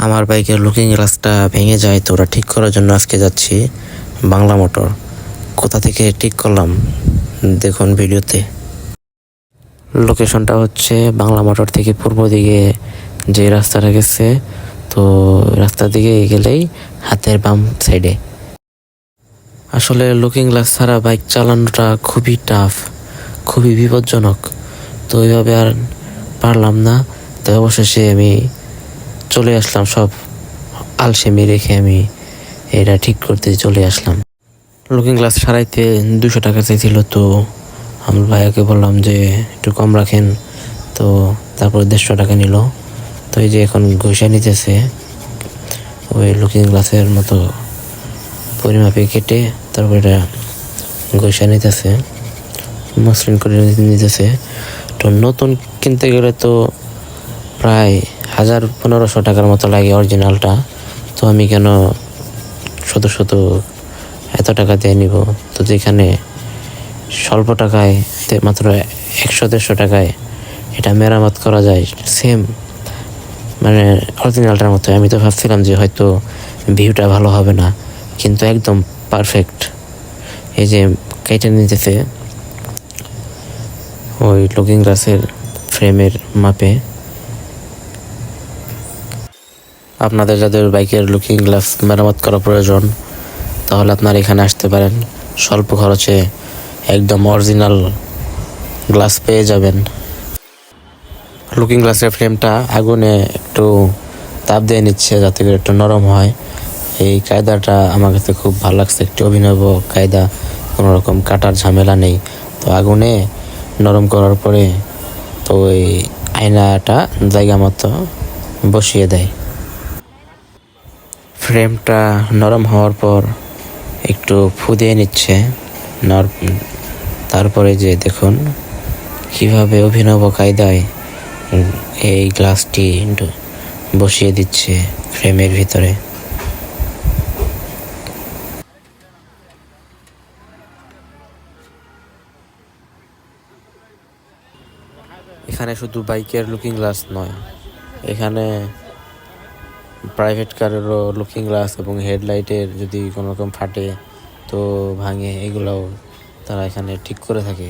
আমার বাইকের লুকিং গ্লাসটা ভেঙে যায়, তো ওটা ঠিক করার জন্য আজকে যাচ্ছি বাংলা মোটর। কোথা থেকে ঠিক করলাম দেখুন ভিডিওতে। লোকেশনটা হচ্ছে বাংলা মোটর থেকে পূর্ব দিকে যে রাস্তাটা গেছে, তো রাস্তার দিকে গেলেই হাতের বাম সাইডে। আসলে লুকিং গ্লাস ছাড়া বাইক চালানোটা খুবই টাফ, খুবই বিপজ্জনক। তো ওইভাবে আর পারলাম না, তো অবশেষে আমি চলে আসলাম। সব আলসেমি রেখে আমি এটা ঠিক করতে চলে আসলাম। লুকিং গ্লাস সারাইতে 200 টাকা চাইছিল, তো আমি ভাইয়াকে বললাম যে একটু কম রাখেন, তো তারপর 150 টাকা নিল। তো এই যে এখন ঘষে নিতেছে, ওই লুকিং গ্লাসের মতো পরিমাপে কেটে তারপর এটা ঘষে নিতেছে, মসৃণ করে নিতেছে। তো নতুন কিনতে গেলে তো প্রায় 1000-1500 টাকার মতো লাগে অরিজিনালটা। তো আমি কেন শত এত টাকা দিয়ে নিব, তো যেখানে স্বল্প টাকায় মাত্র 100-150 টাকায় এটা মেরামত করা যায় সেম মানে অরিজিনালটার মতো। আমি তো ভাবছিলাম যে হয়তো ভিউটা ভালো হবে না, কিন্তু একদম পারফেক্ট। এই যে কেটে নিতেছে ওই লুকিং গ্লাসের ফ্রেমের মাপে। আপনাদের যাদের বাইকের লুকিং গ্লাস মেরামত করা প্রয়োজন, তাহলে আপনারা এখানে আসতে পারেন। স্বল্প খরচে একদম অরিজিনাল গ্লাস পেয়ে যাবেন। লুকিং গ্লাসের ফ্রেমটা আগুনে একটু তাপ দিয়ে নিচ্ছে যাতে করে একটু নরম হয়। এই কায়দাটা আমার কাছে খুব ভালো লাগছে, একটি অভিনব কায়দা, কোনো রকম কাটার ঝামেলা নেই। তো আগুনে নরম করার পরে তো ওই আয়নাটা জায়গা মতো বসিয়ে দেয়। ফ্রেমটা নরম হওয়ার পর একটু ফুদিয়ে নিচ্ছে। তারপরে যে দেখুন কিভাবে অভিনব কায়দায় এই গ্লাসটি বসিয়ে দিচ্ছে ফ্রেমের ভিতরে। এখানে শুধু বাইকের লুকিং গ্লাস নয়, এখানে প্রাইভেট কারেরও লুকিং গ্লাস এবং হেডলাইটের যদি কোনো রকম ফাটে তো ভাঙে, এগুলোও তারা এখানে ঠিক করে থাকে।